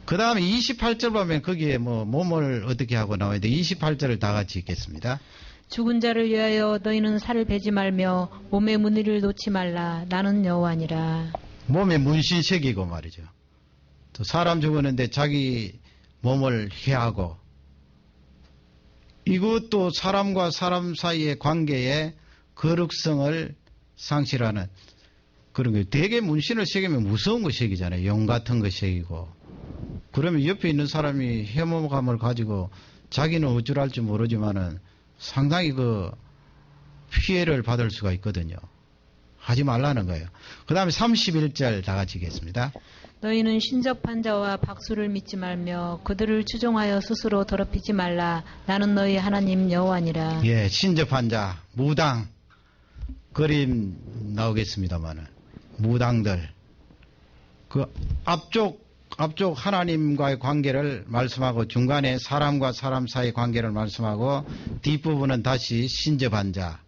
그 다음에 28절 보면 거기에 뭐 몸을 어떻게 하고 나와야 돼. 28절을 다 같이 읽겠습니다. 죽은 자를 위하여 너희는 살을 베지 말며 몸에 무늬를 놓지 말라. 나는 여호와니라. 몸에 문신 새기고 말이죠. 또 사람 죽었는데 자기 몸을 해하고, 이것도 사람과 사람 사이의 관계에 거룩성을 상실하는 그런 게, 되게 문신을 새기면 무서운 거 새기잖아요. 용 같은 거 새기고. 그러면 옆에 있는 사람이 혐오감을 가지고 자기는 어쩔 알지 모르지만은 상당히 그 피해를 받을 수가 있거든요. 하지 말라는 거예요. 그 다음에 31절 다 같이 읽겠습니다. 너희는 신접한 자와 박수를 믿지 말며 그들을 추종하여 스스로 더럽히지 말라. 나는 너희 하나님 여호와니라. 예, 신접한 자, 무당, 그림 나오겠습니다만은, 무당들, 그 앞쪽 하나님과의 관계를 말씀하고, 중간에 사람과 사람 사이의 관계를 말씀하고, 뒷부분은 다시 신접한 자,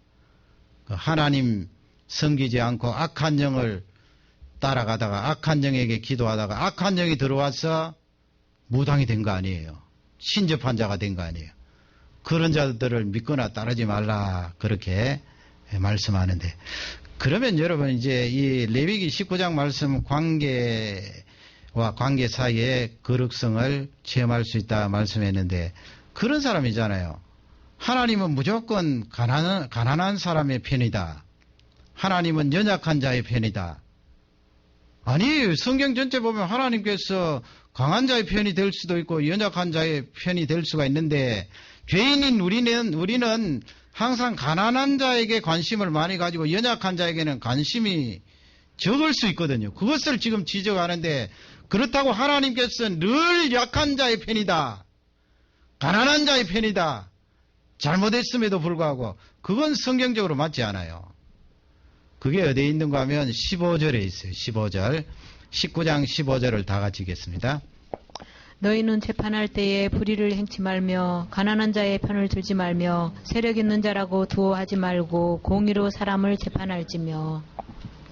하나님 섬기지 않고 악한 영을 따라가다가 악한 영에게 기도하다가 악한 영이 들어와서 무당이 된 거 아니에요. 신접한 자가 된 거 아니에요. 그런 자들을 믿거나 따르지 말라, 그렇게 말씀하는데, 그러면 여러분 이제 이 레위기 19장 말씀 관계와 관계 사이에 거룩성을 체험할 수 있다 말씀했는데, 그런 사람이잖아요. 하나님은 무조건 가난한 사람의 편이다. 하나님은 연약한 자의 편이다. 아니에요. 성경 전체 보면 하나님께서 강한 자의 편이 될 수도 있고 연약한 자의 편이 될 수가 있는데, 죄인인 우리는 항상 가난한 자에게 관심을 많이 가지고 연약한 자에게는 관심이 적을 수 있거든요. 그것을 지금 지적하는데, 그렇다고 하나님께서 늘 약한 자의 편이다, 가난한 자의 편이다, 잘못했음에도 불구하고, 그건 성경적으로 맞지 않아요. 그게 어디에 있는가 하면 15절에 있어요. 15절. 19장 15절을 다 같이 읽겠습니다. 너희는 재판할 때에 불의를 행치 말며 가난한 자의 편을 들지 말며 세력 있는 자라고 두어하지 말고 공의로 사람을 재판할지며.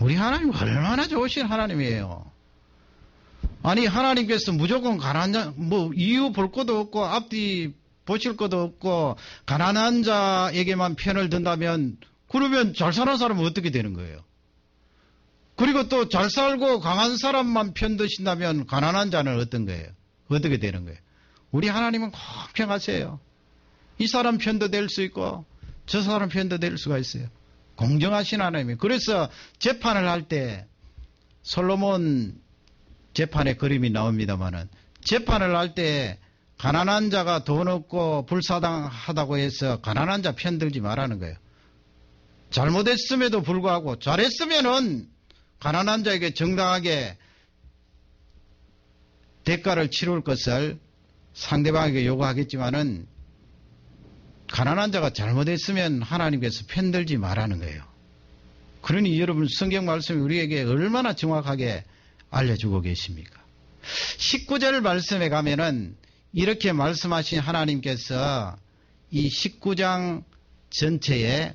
우리 하나님 얼마나 좋으신 하나님이에요. 아니, 하나님께서 무조건 가난한 자, 이유 볼 것도 없고 앞뒤 보실 것도 없고 가난한 자에게만 편을 든다면, 그러면 잘 사는 사람은 어떻게 되는 거예요? 그리고 또 잘 살고 강한 사람만 편 드신다면 가난한 자는 어떤 거예요? 어떻게 되는 거예요? 우리 하나님은 공평하세요. 이 사람 편도 될 수 있고 저 사람 편도 될 수가 있어요. 공정하신 하나님이에요. 그래서 재판을 할 때, 솔로몬 재판의 그림이 나옵니다만은, 재판을 할 때 가난한 자가 돈 없고 불사당하다고 해서 가난한 자 편 들지 말라는 거예요. 잘못했음에도 불구하고 잘했으면은 가난한 자에게 정당하게 대가를 치룰 것을 상대방에게 요구하겠지만은, 가난한 자가 잘못했으면 하나님께서 편들지 말라는 거예요. 그러니 여러분, 성경 말씀이 우리에게 얼마나 정확하게 알려주고 계십니까? 19절 말씀에 가면은 이렇게 말씀하신 하나님께서 이 19장 전체에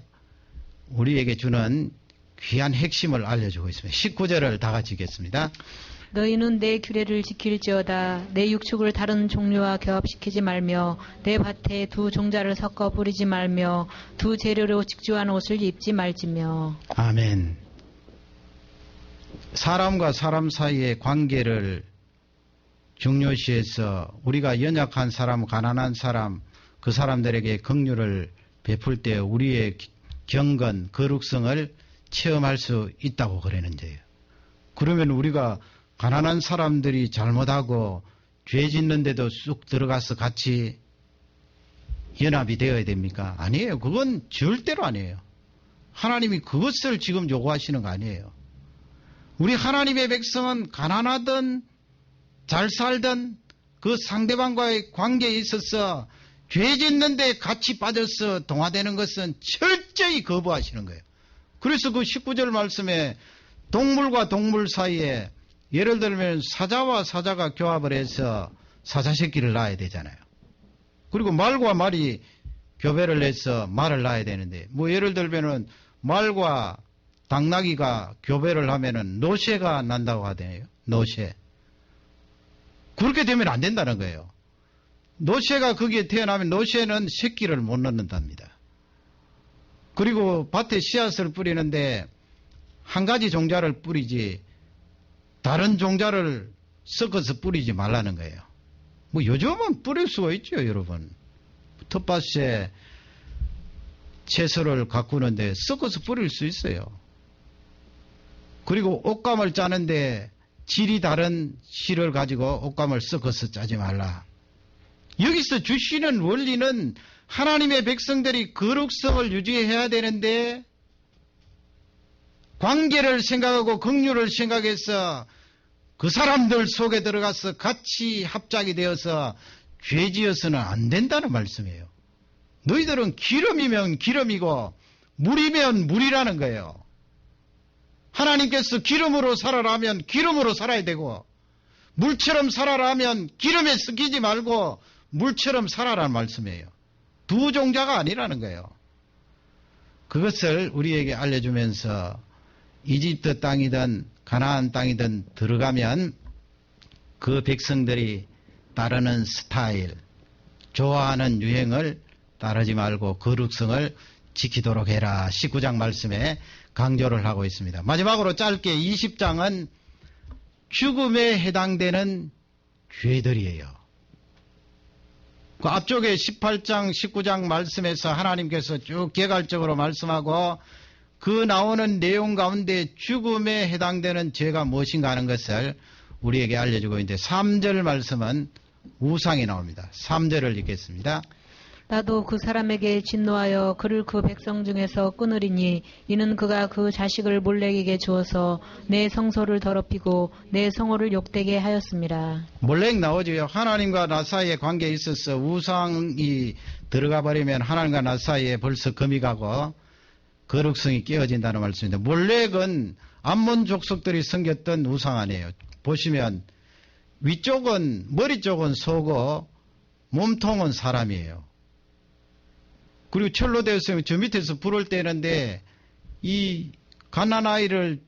우리에게 주는 귀한 핵심을 알려주고 있습니다. 19절을 다 같이 읽겠습니다. 너희는 내 규례를 지킬지어다. 내 육축을 다른 종류와 결합시키지 말며 내 밭에 두 종자를 섞어 부리지 말며 두 재료로 직주한 옷을 입지 말지며. 아멘. 사람과 사람 사이의 관계를 중요시해서 우리가 연약한 사람, 가난한 사람, 그 사람들에게 긍휼을 베풀 때 우리의 경건, 거룩성을 체험할 수 있다고 그러는데요. 그러면 우리가 가난한 사람들이 잘못하고 죄 짓는데도 쑥 들어가서 같이 연합이 되어야 됩니까? 아니에요. 그건 절대로 아니에요. 하나님이 그것을 지금 요구하시는 거 아니에요. 우리 하나님의 백성은 가난하든 잘 살든 그 상대방과의 관계에 있어서 죄 짓는데 같이 빠져서 동화되는 것은 철저히 거부하시는 거예요. 그래서 그 19절 말씀에 동물과 동물 사이에, 예를 들면 사자와 사자가 교합을 해서 사자 새끼를 낳아야 되잖아요. 그리고 말과 말이 교배를 해서 말을 낳아야 되는데, 예를 들면은 말과 당나귀가 교배를 하면은 노새가 난다고 하대요. 노쇠. 그렇게 되면 안 된다는 거예요. 노쇠가 거기에 태어나면 노쇠는 새끼를 못 낳는답니다. 그리고 밭에 씨앗을 뿌리는데 한 가지 종자를 뿌리지 다른 종자를 섞어서 뿌리지 말라는 거예요. 뭐 요즘은 뿌릴 수가 있죠, 여러분. 텃밭에 채소를 가꾸는데 섞어서 뿌릴 수 있어요. 그리고 옷감을 짜는데 질이 다른 실을 가지고 옷감을 섞어서 짜지 말라. 여기서 주시는 원리는 하나님의 백성들이 거룩성을 유지해야 되는데 관계를 생각하고 긍휼을 생각해서 그 사람들 속에 들어가서 같이 합작이 되어서 죄지어서는 안 된다는 말씀이에요. 너희들은 기름이면 기름이고 물이면 물이라는 거예요. 하나님께서 기름으로 살아라면 기름으로 살아야 되고 물처럼 살아라면 기름에 섞이지 말고 물처럼 살아라는 말씀이에요. 두 종자가 아니라는 거예요. 그것을 우리에게 알려주면서 이집트 땅이든 가나안 땅이든 들어가면 그 백성들이 따르는 스타일, 좋아하는 유행을 따르지 말고 거룩성을 지키도록 해라. 19장 말씀에 강조를 하고 있습니다. 마지막으로 짧게 20장은 죽음에 해당되는 죄들이에요. 그 앞쪽에 18장, 19장 말씀에서 하나님께서 쭉 개괄적으로 말씀하고 그 나오는 내용 가운데 죽음에 해당되는 죄가 무엇인가 하는 것을 우리에게 알려주고 있는데 3절 말씀은 우상이 나옵니다. 3절을 읽겠습니다. 나도 그 사람에게 진노하여 그를 그 백성 중에서 끊으리니 이는 그가 그 자식을 몰렉에게 주어서 내 성소를 더럽히고 내 성호를 욕되게 하였습니다. 몰렉 나오죠. 하나님과 나 사이에 관계에 있어서 우상이 들어가 버리면 하나님과 나 사이에 벌써 금이 가고 거룩성이 깨어진다는 말씀입니다. 몰렉은 암몬 족속들이 섬겼던 우상 아니에요. 보시면 위쪽은 머리 쪽은 소고 몸통은 사람이에요. 그리고 철로 되었으면 저 밑에서 불을 떼는데 이 갓난아이를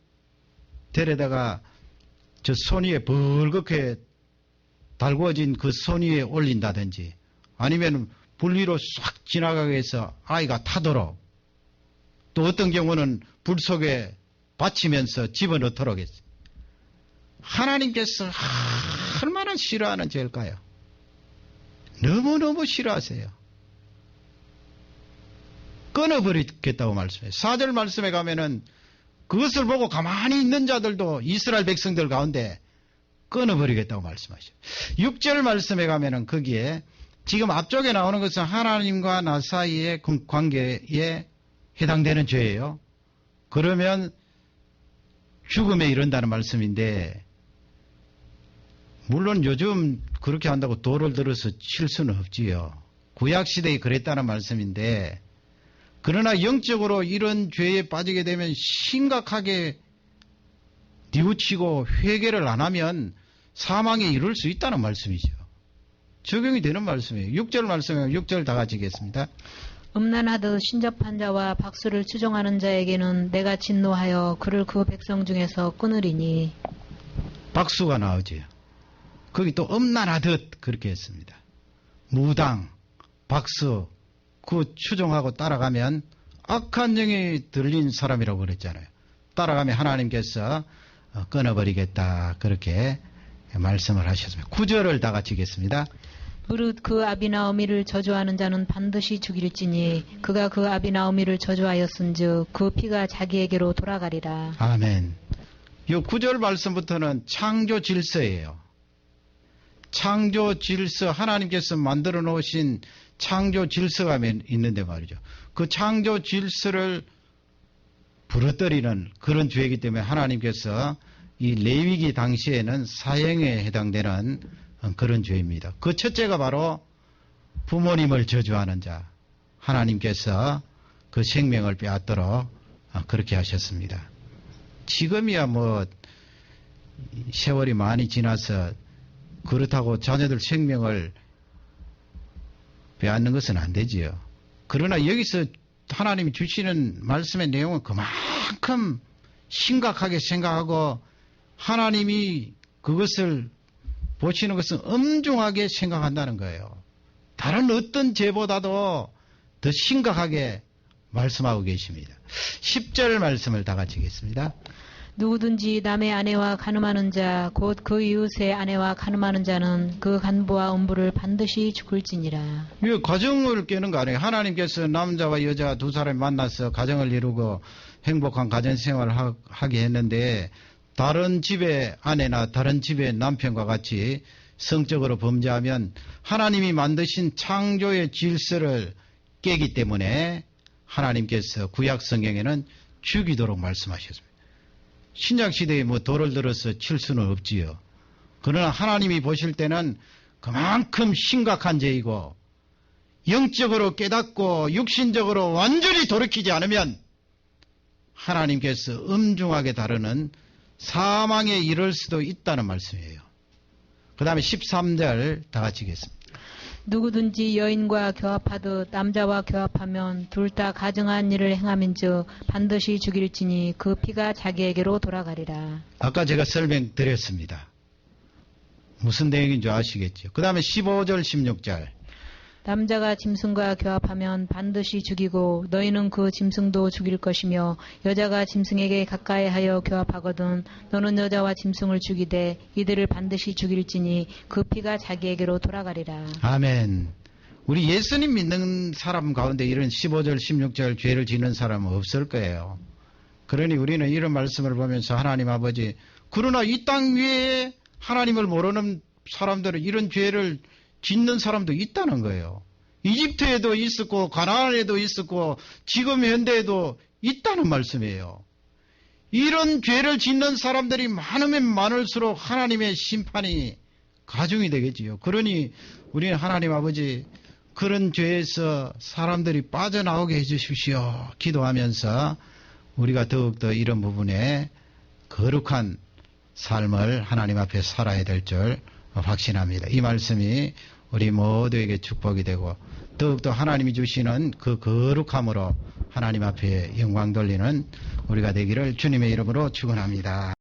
데려다가 저 손 위에 벌겋게 달구어진 그 손 위에 올린다든지 아니면 불 위로 싹 지나가게 해서 아이가 타도록 또 어떤 경우는 불 속에 받치면서 집어넣도록 했어요. 하나님께서 얼마나 싫어하는 죄일까요? 너무너무 싫어하세요. 끊어버리겠다고 말씀해요. 4절 말씀에 가면은 그것을 보고 가만히 있는 자들도 이스라엘 백성들 가운데 끊어버리겠다고 말씀하셔요. 6절 말씀에 가면은 거기에 지금 앞쪽에 나오는 것은 하나님과 나 사이의 관계에 해당되는 죄예요. 그러면 죽음에 이른다는 말씀인데 물론 요즘 그렇게 한다고 돌을 들어서 칠 수는 없지요. 구약시대에 그랬다는 말씀인데 그러나 영적으로 이런 죄에 빠지게 되면 심각하게 뉘우치고 회개를 안 하면 사망에 이를 수 있다는 말씀이죠. 적용이 되는 말씀이에요. 6절 말씀에 6절 다 같이 읽겠습니다. 음란하듯 신접한 자와 박수를 추종하는 자에게는 내가 진노하여 그를 그 백성 중에서 끊으리니. 박수가 나오지요. 거기 또 음란하듯 그렇게 했습니다. 무당, 박수 그 추종하고 따라가면 악한 영이 들린 사람이라고 그랬잖아요. 따라가면 하나님께서 끊어버리겠다 그렇게 말씀을 하셨습니다. 9절을 다 같이 읽겠습니다. 무릇 그 아비나오미를 저주하는 자는 반드시 죽일지니 그가 그 아비나오미를 저주하였은즉 그 피가 자기에게로 돌아가리라. 아멘. 이 9절 말씀부터는 창조 질서예요. 창조 질서, 하나님께서 만들어 놓으신 창조 질서가 있는데 말이죠. 그 창조 질서를 부러뜨리는 그런 죄이기 때문에 하나님께서 이 레위기 당시에는 사형에 해당되는 그런 죄입니다. 그 첫째가 바로 부모님을 저주하는 자. 하나님께서 그 생명을 빼앗도록 그렇게 하셨습니다. 지금이야 뭐 세월이 많이 지나서 그렇다고 자녀들 생명을 빼앗는 것은 안 되지요. 그러나 여기서 하나님이 주시는 말씀의 내용은 그만큼 심각하게 생각하고 하나님이 그것을 보시는 것은 엄중하게 생각한다는 거예요. 다른 어떤 죄보다도 더 심각하게 말씀하고 계십니다. 10절 말씀을 다 같이 읽겠습니다. 누구든지 남의 아내와 간음하는 자 곧 그 이웃의 아내와 간음하는 자는 그 간부와 음부를 반드시 죽을지니라. 이거 가정을 깨는 거 아니에요. 하나님께서 남자와 여자 두 사람이 만나서 가정을 이루고 행복한 가정생활을 하게 했는데 다른 집의 아내나 다른 집의 남편과 같이 성적으로 범죄하면 하나님이 만드신 창조의 질서를 깨기 때문에 하나님께서 구약 성경에는 죽이도록 말씀하셨습니다. 신약시대에 뭐 돌을 들어서 칠 수는 없지요. 그러나 하나님이 보실 때는 그만큼 심각한 죄이고 영적으로 깨닫고 육신적으로 완전히 돌이키지 않으면 하나님께서 엄중하게 다루는 사망에 이를 수도 있다는 말씀이에요. 그 다음에 13절 다 같이 읽겠습니다. 누구든지 여인과 교합하듯 남자와 교합하면 둘 다 가증한 일을 행함인즉 반드시 죽일지니 그 피가 자기에게로 돌아가리라. 아까 제가 설명드렸습니다. 무슨 내용인 줄 아시겠죠. 그 다음에 15절 16절. 남자가 짐승과 교합하면 반드시 죽이고 너희는 그 짐승도 죽일 것이며 여자가 짐승에게 가까이하여 교합하거든 너는 여자와 짐승을 죽이되 이들을 반드시 죽일지니 그 피가 자기에게로 돌아가리라. 아멘. 우리 예수님 믿는 사람 가운데 이런 15절 16절 죄를 짓는 사람은 없을 거예요. 그러니 우리는 이런 말씀을 보면서 하나님 아버지, 그러나 이 땅 위에 하나님을 모르는 사람들은 이런 죄를 짓는 사람도 있다는 거예요. 이집트에도 있었고 가나안에도 있었고 지금 현대에도 있다는 말씀이에요. 이런 죄를 짓는 사람들이 많으면 많을수록 하나님의 심판이 가중이 되겠지요. 그러니 우리는 하나님 아버지 그런 죄에서 사람들이 빠져나오게 해주십시오. 기도하면서 우리가 더욱더 이런 부분에 거룩한 삶을 하나님 앞에 살아야 될 줄 확신합니다. 이 말씀이 우리 모두에게 축복이 되고 더욱더 하나님이 주시는 그 거룩함으로 하나님 앞에 영광 돌리는 우리가 되기를 주님의 이름으로 축원합니다.